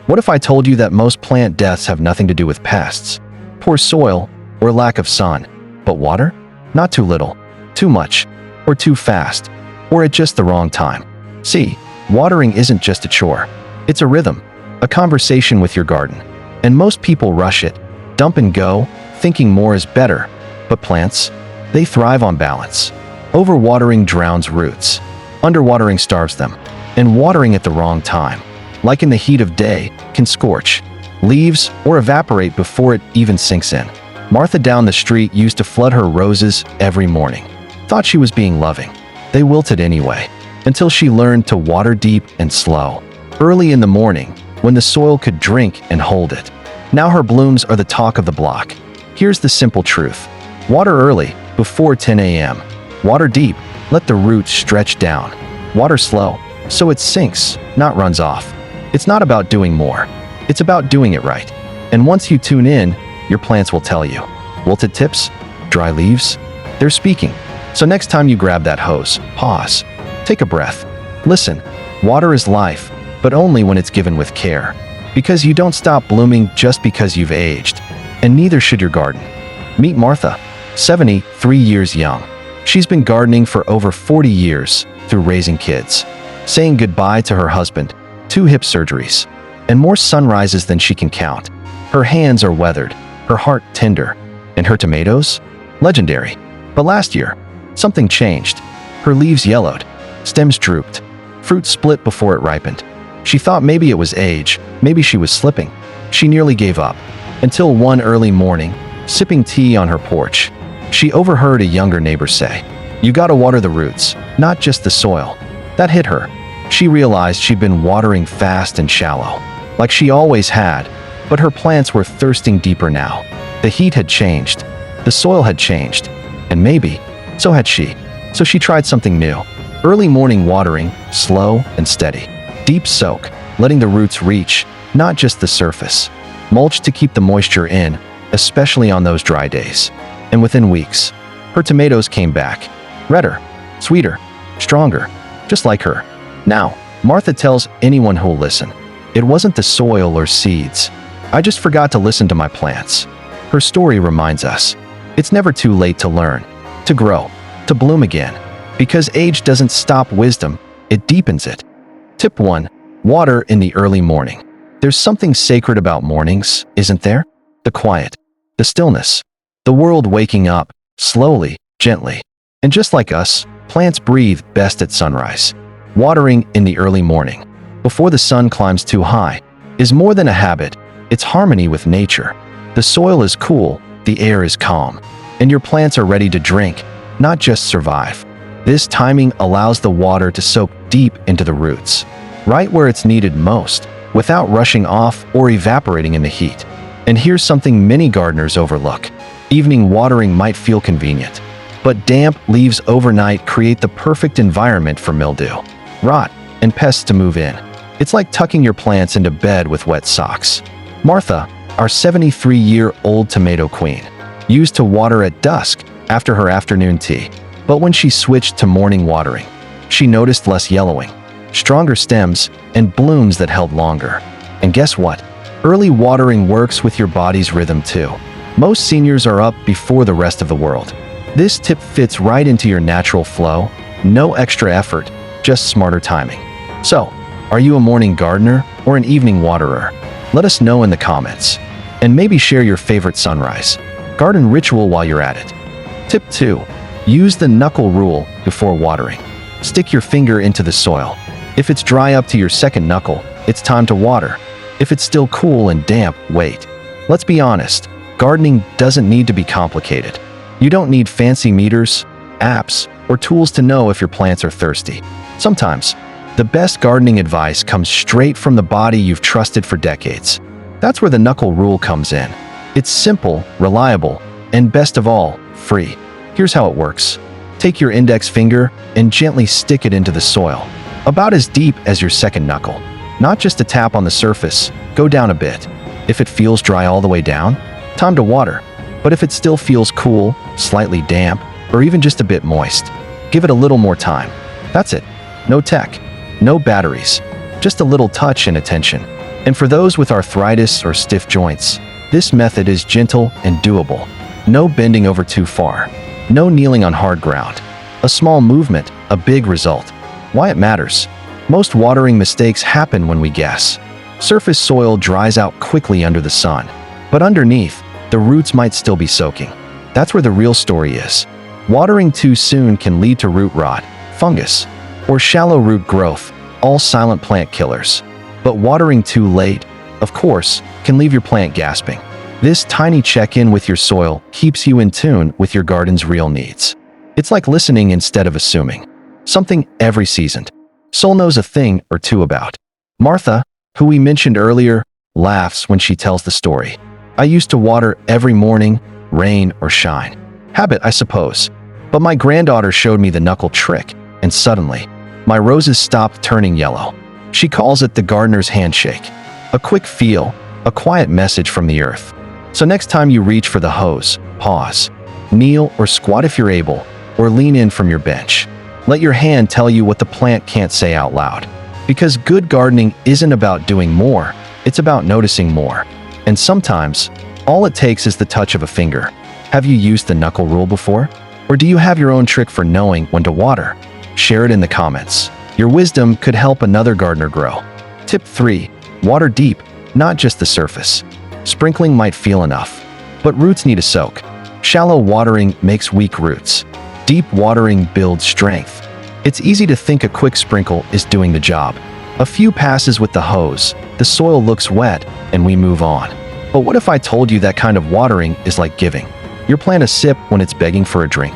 What if I told you that most plant deaths have nothing to do with pests, poor soil, or lack of sun, but water? Not too little, too much, or too fast, or at just the wrong time. See, watering isn't just a chore. It's a rhythm, a conversation with your garden. And most people rush it, dump and go, thinking more is better. But plants, they thrive on balance. Overwatering drowns roots. Underwatering starves them. And watering at the wrong time, like in the heat of day, can scorch leaves or evaporate before it even sinks in. Martha down the street used to flood her roses every morning. Thought she was being loving. They wilted anyway, until she learned to water deep and slow. Early in the morning, when the soil could drink and hold it. Now her blooms are the talk of the block. Here's the simple truth. Water early, before 10 a.m. Water deep, let the roots stretch down. Water slow, so it sinks, not runs off. It's not about doing more. It's about doing it right. And once you tune in, your plants will tell you. Wilted tips? Dry leaves? They're speaking. So next time you grab that hose, pause. Take a breath. Listen. Water is life, but only when it's given with care. Because you don't stop blooming just because you've aged. And neither should your garden. Meet Martha, 73 years young. She's been gardening for over 40 years through raising kids, saying goodbye to her husband, 2 hip surgeries, and more sunrises than she can count. Her hands are weathered, her heart tender, and her tomatoes? Legendary. But last year, something changed. Her leaves yellowed, stems drooped, fruit split before it ripened. She thought maybe it was age, maybe she was slipping. She nearly gave up, until one early morning, sipping tea on her porch, she overheard a younger neighbor say, "You gotta water the roots, not just the soil." That hit her. She realized she'd been watering fast and shallow, like she always had, but her plants were thirsting deeper now. The heat had changed, the soil had changed, and maybe, so had she. So she tried something new. Early morning watering, slow and steady. Deep soak, letting the roots reach, not just the surface. Mulch to keep the moisture in, especially on those dry days. And within weeks, her tomatoes came back. Redder, sweeter, stronger, just like her. Now, Martha tells anyone who'll listen, it wasn't the soil or seeds. I just forgot to listen to my plants. Her story reminds us, it's never too late to learn, to grow, to bloom again. Because age doesn't stop wisdom, it deepens it. Tip 1. Water in the early morning. There's something sacred about mornings, isn't there? The quiet, the stillness, the world waking up, slowly, gently. And just like us, plants breathe best at sunrise. Watering in the early morning, before the sun climbs too high, is more than a habit, it's harmony with nature. The soil is cool, the air is calm, and your plants are ready to drink, not just survive. This timing allows the water to soak deep into the roots, right where it's needed most, without rushing off or evaporating in the heat. And here's something many gardeners overlook. Evening watering might feel convenient, but damp leaves overnight create the perfect environment for mildew, rot, and pests to move in. It's like tucking your plants into bed with wet socks. Martha, our 73-year-old tomato queen, used to water at dusk after her afternoon tea. But when she switched to morning watering, she noticed less yellowing, stronger stems, and blooms that held longer. And guess what? Early watering works with your body's rhythm too. Most seniors are up before the rest of the world. This tip fits right into your natural flow, no extra effort, just smarter timing. So, are you a morning gardener or an evening waterer? Let us know in the comments. And maybe share your favorite sunrise garden ritual while you're at it. Tip 2. Use the knuckle rule before watering. Stick your finger into the soil. If it's dry up to your second knuckle, it's time to water. If it's still cool and damp, wait. Let's be honest, gardening doesn't need to be complicated. You don't need fancy meters, apps, or tools to know if your plants are thirsty. Sometimes, the best gardening advice comes straight from the body you've trusted for decades. That's where the knuckle rule comes in. It's simple, reliable, and best of all, free. Here's how it works. Take your index finger and gently stick it into the soil, about as deep as your second knuckle. Not just a tap on the surface, go down a bit. If it feels dry all the way down, time to water. But if it still feels cool, slightly damp, or even just a bit moist, give it a little more time. That's it. No tech, no batteries, just a little touch and attention. And for those with arthritis or stiff joints, this method is gentle and doable. No bending over too far. No kneeling on hard ground. A small movement, a big result. Why it matters? Most watering mistakes happen when we guess. Surface soil dries out quickly under the sun, but underneath, the roots might still be soaking. That's where the real story is. Watering too soon can lead to root rot, fungus, or shallow root growth, all silent plant killers. But watering too late, of course, can leave your plant gasping. This tiny check-in with your soil keeps you in tune with your garden's real needs. It's like listening instead of assuming. Something every seasoned soul knows a thing or two about. Martha, who we mentioned earlier, laughs when she tells the story. I used to water every morning, rain or shine. Habit, I suppose. But my granddaughter showed me the knuckle trick, and suddenly, my roses stopped turning yellow. She calls it the gardener's handshake. A quick feel, a quiet message from the earth. So next time you reach for the hose, pause. Kneel or squat if you're able, or lean in from your bench. Let your hand tell you what the plant can't say out loud. Because good gardening isn't about doing more, it's about noticing more. And sometimes, all it takes is the touch of a finger. Have you used the knuckle rule before? Or do you have your own trick for knowing when to water? Share it in the comments. Your wisdom could help another gardener grow. Tip 3. Water deep, not just the surface. Sprinkling might feel enough, but roots need a soak. Shallow watering makes weak roots. Deep watering builds strength. It's easy to think a quick sprinkle is doing the job. A few passes with the hose, the soil looks wet, and we move on. But what if I told you that kind of watering is like giving your plant a sip when it's begging for a drink?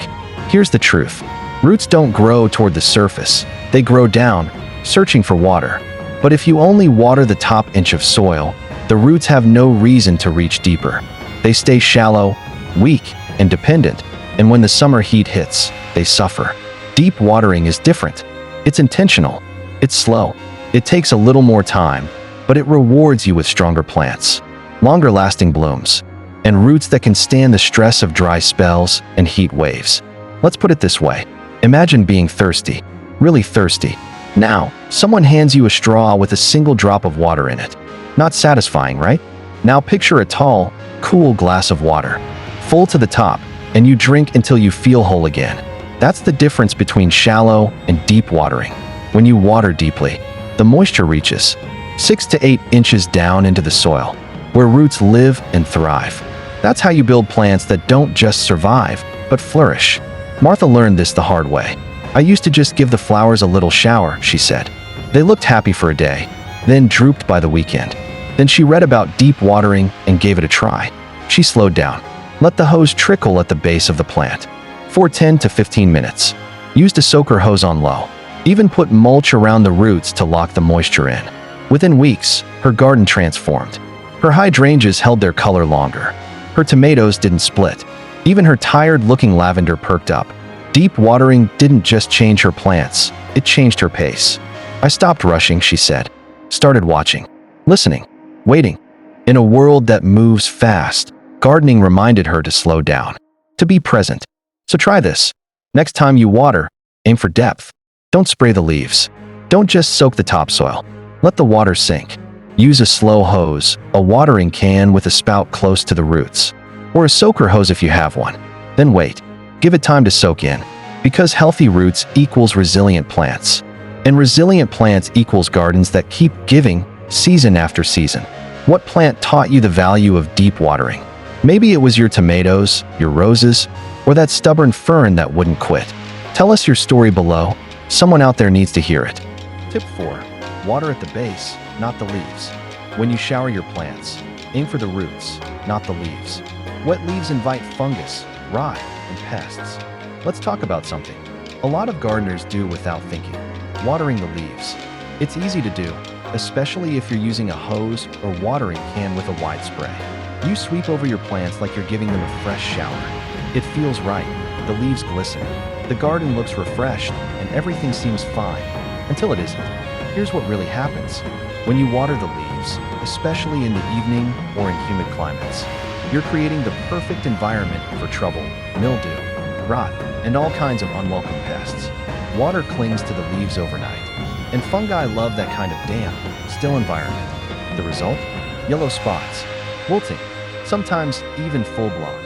Here's the truth. Roots don't grow toward the surface. They grow down, searching for water. But if you only water the top inch of soil, the roots have no reason to reach deeper. They stay shallow, weak, and dependent, and when the summer heat hits, they suffer. Deep watering is different. It's intentional. It's slow. It takes a little more time, but it rewards you with stronger plants, longer-lasting blooms, and roots that can stand the stress of dry spells and heat waves. Let's put it this way. Imagine being thirsty, really thirsty. Now, someone hands you a straw with a single drop of water in it. Not satisfying, right? Now picture a tall, cool glass of water, full to the top, and you drink until you feel whole again. That's the difference between shallow and deep watering. When you water deeply, the moisture reaches 6 to 8 inches down into the soil, where roots live and thrive. That's how you build plants that don't just survive, but flourish. Martha learned this the hard way. I used to just give the flowers a little shower, she said. They looked happy for a day, then drooped by the weekend. Then she read about deep watering and gave it a try. She slowed down. Let the hose trickle at the base of the plant for 10 to 15 minutes. Used a soaker hose on low. Even put mulch around the roots to lock the moisture in. Within weeks, her garden transformed. Her hydrangeas held their color longer. Her tomatoes didn't split. Even her tired-looking lavender perked up. Deep watering didn't just change her plants, it changed her pace. I stopped rushing, she said. Started watching, listening, waiting. In a world that moves fast, gardening reminded her to slow down, to be present. So try this. Next time you water, aim for depth. Don't spray the leaves. Don't just soak the topsoil. Let the water sink. Use a slow hose, a watering can with a spout close to the roots, or a soaker hose if you have one. Then wait. Give it time to soak in, because healthy roots equals resilient plants. And resilient plants equals gardens that keep giving season after season. What plant taught you the value of deep watering? Maybe it was your tomatoes, your roses, or that stubborn fern that wouldn't quit. Tell us your story below. Someone out there needs to hear it. Tip 4. Water at the base, not the leaves. When you shower your plants, aim for the roots, not the leaves. Wet leaves invite fungus, rot, and pests. Let's talk about something a lot of gardeners do without thinking. Watering the leaves. It's easy to do, especially if you're using a hose or watering can with a wide spray. You sweep over your plants like you're giving them a fresh shower. It feels right. The leaves glisten. The garden looks refreshed, and everything seems fine, until it isn't. Here's what really happens. When you water the leaves, especially in the evening or in humid climates, you're creating the perfect environment for trouble, mildew, rot, and all kinds of unwelcome pests. Water clings to the leaves overnight, and fungi love that kind of damp, still environment. The result? Yellow spots, wilting, sometimes even full-blown.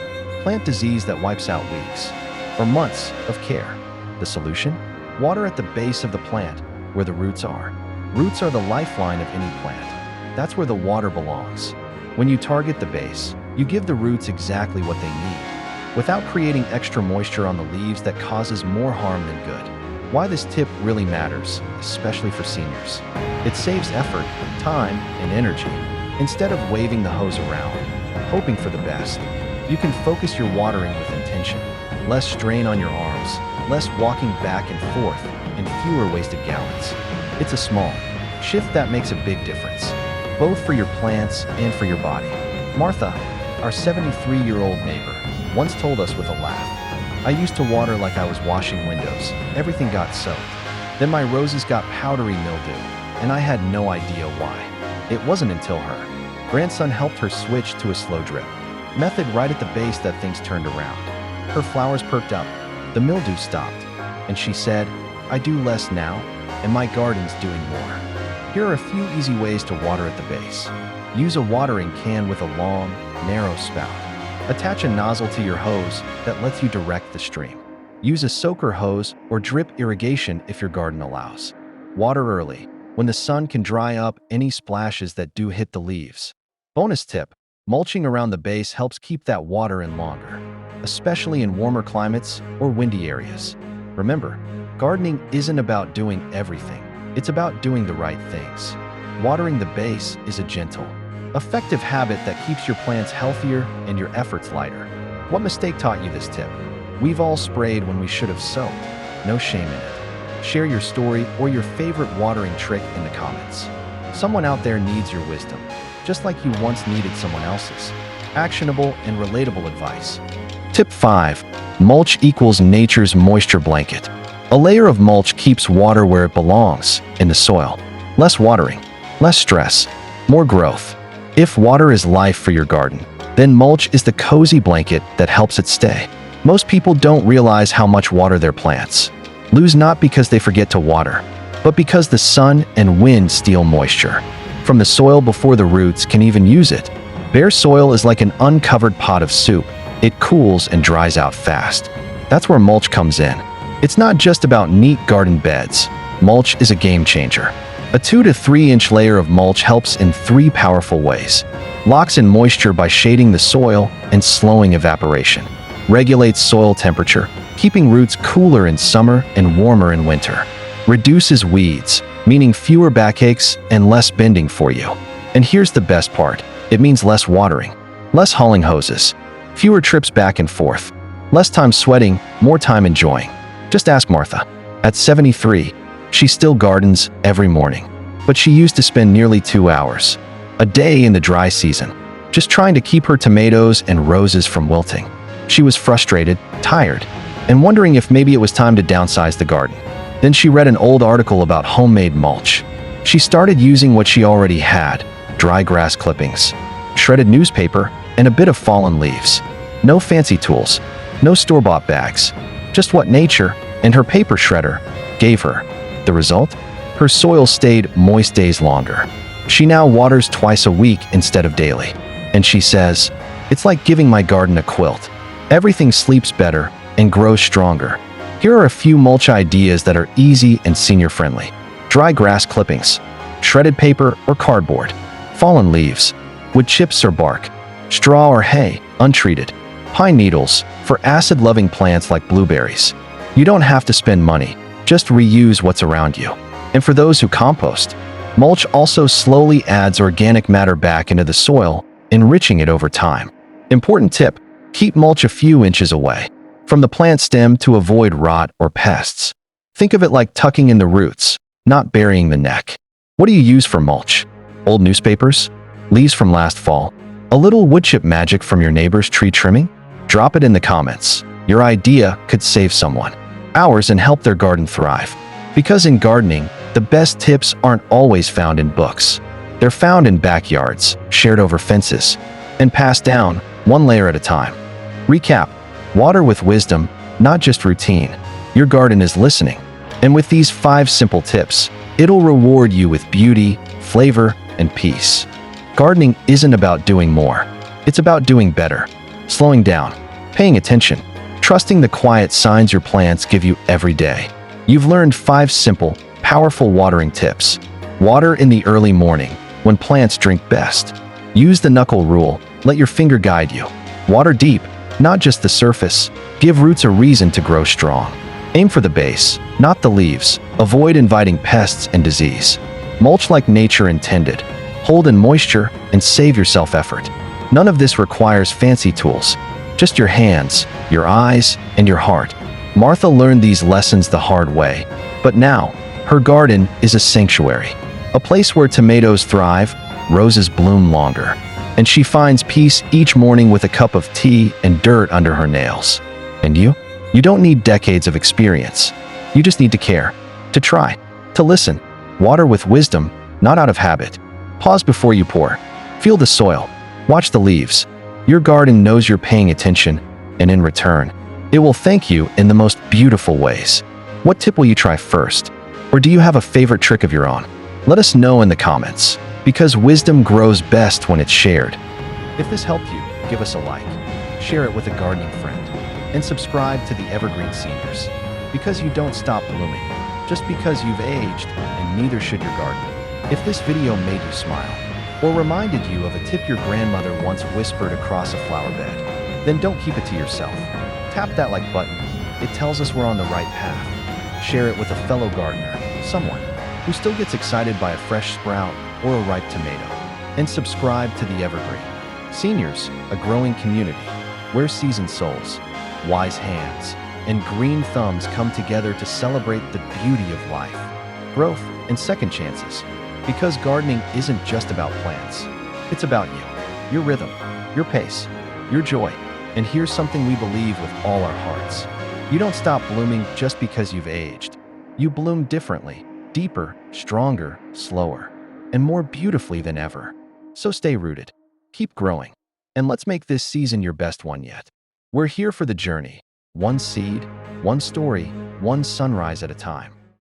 Plant disease that wipes out weeks or months of care. The solution? Water at the base of the plant, where the roots are. Roots are the lifeline of any plant. That's where the water belongs. When you target the base, you give the roots exactly what they need, without creating extra moisture on the leaves that causes more harm than good. Why this tip really matters, especially for seniors. It saves effort, time, and energy. Instead of waving the hose around, hoping for the best, you can focus your watering with intention. Less strain on your arms, less walking back and forth, and fewer wasted gallons. It's a small shift that makes a big difference, both for your plants and for your body. Martha, our 73-year-old neighbor, once told us with a laugh, "I used to water like I was washing windows. Everything got soaked. Then my roses got powdery mildew, and I had no idea why." It wasn't until her grandson helped her switch to a slow drip method right at the base that things turned around. Her flowers perked up, the mildew stopped, and she said, "I do less now, and my garden's doing more." Here are a few easy ways to water at the base. Use a watering can with a long, narrow spout. Attach a nozzle to your hose that lets you direct the stream. Use a soaker hose or drip irrigation if your garden allows. Water early, when the sun can dry up any splashes that do hit the leaves. Bonus tip: mulching around the base helps keep that water in longer, especially in warmer climates or windy areas. Remember, gardening isn't about doing everything. It's about doing the right things. Watering the base is a gentle, effective habit that keeps your plants healthier and your efforts lighter. What mistake taught you this tip? We've all sprayed when we should have soaked. No shame in it. Share your story or your favorite watering trick in the comments. Someone out there needs your wisdom, just like you once needed someone else's. Actionable and relatable advice. Tip 5. Mulch equals nature's moisture blanket. A layer of mulch keeps water where it belongs, in the soil. Less watering, less stress, more growth. If water is life for your garden, then mulch is the cozy blanket that helps it stay. Most people don't realize how much water their plants lose, not because they forget to water, but because the sun and wind steal moisture from the soil before the roots can even use it. Bare soil is like an uncovered pot of soup. It cools and dries out fast. That's where mulch comes in. It's not just about neat garden beds. Mulch is a game changer. A 2 to 3 inch layer of mulch helps in 3 powerful ways. Locks in moisture by shading the soil and slowing evaporation. Regulates soil temperature, keeping roots cooler in summer and warmer in winter. Reduces weeds, meaning fewer backaches and less bending for you. And here's the best part. It means less watering, less hauling hoses, fewer trips back and forth, less time sweating, more time enjoying. Just ask Martha. At 73, she still gardens every morning, but she used to spend nearly 2 hours a day in the dry season, just trying to keep her tomatoes and roses from wilting. She was frustrated, tired, and wondering if maybe it was time to downsize the garden. Then she read an old article about homemade mulch. She started using what she already had: dry grass clippings, shredded newspaper, and a bit of fallen leaves. No fancy tools, no store-bought bags, just what nature and her paper shredder gave her. The result? Her soil stayed moist days longer. She now waters twice a week instead of daily. And she says, "It's like giving my garden a quilt. Everything sleeps better and grows stronger." Here are a few mulch ideas that are easy and senior-friendly. Dry grass clippings, shredded paper or cardboard, fallen leaves, wood chips or bark, straw or hay, untreated, pine needles for acid-loving plants like blueberries. You don't have to spend money, just reuse what's around you. And for those who compost, mulch also slowly adds organic matter back into the soil, enriching it over time. Important tip: keep mulch a few inches away from the plant stem to avoid rot or pests. Think of it like tucking in the roots, not burying the neck. What do you use for mulch? Old newspapers? Leaves from last fall? A little wood chip magic from your neighbor's tree trimming? Drop it in the comments. Your idea could save someone hours and help their garden thrive. Because in gardening, the best tips aren't always found in books. They're found in backyards, shared over fences, and passed down one layer at a time. Recap: water with wisdom, not just routine. Your garden is listening. And with these 5 simple tips, it'll reward you with beauty, flavor, and peace. Gardening isn't about doing more. It's about doing better, slowing down, paying attention, trusting the quiet signs your plants give you every day. You've learned 5 simple, powerful watering tips. Water in the early morning, when plants drink best. Use the knuckle rule, let your finger guide you. Water deep, not just the surface. Give roots a reason to grow strong. Aim for the base, not the leaves. Avoid inviting pests and disease. Mulch like nature intended. Hold in moisture and save yourself effort. None of this requires fancy tools, just your hands, your eyes, and your heart. Martha learned these lessons the hard way, but now, her garden is a sanctuary, a place where tomatoes thrive, roses bloom longer, and she finds peace each morning with a cup of tea and dirt under her nails. And you? You don't need decades of experience. You just need to care, to try, to listen. Water with wisdom, not out of habit. Pause before you pour. Feel the soil. Watch the leaves. Your garden knows you're paying attention, and in return, it will thank you in the most beautiful ways. What tip will you try first? Or do you have a favorite trick of your own? Let us know in the comments, because wisdom grows best when it's shared. If this helped you, give us a like, share it with a gardening friend, and subscribe to the Evergreen Seniors. Because you don't stop blooming, just because you've aged, and neither should your garden. If this video made you smile, or reminded you of a tip your grandmother once whispered across a flower bed, then don't keep it to yourself. Tap that like button. It tells us we're on the right path. Share it with a fellow gardener, someone who still gets excited by a fresh sprout or a ripe tomato. And subscribe to the Evergreen Seniors, a growing community where seasoned souls, wise hands, and green thumbs come together to celebrate the beauty of life, growth, and second chances. Because gardening isn't just about plants. It's about you, your rhythm, your pace, your joy. And here's something we believe with all our hearts. You don't stop blooming just because you've aged. You bloom differently, deeper, stronger, slower, and more beautifully than ever. So stay rooted, keep growing, and let's make this season your best one yet. We're here for the journey, one seed, one story, one sunrise at a time.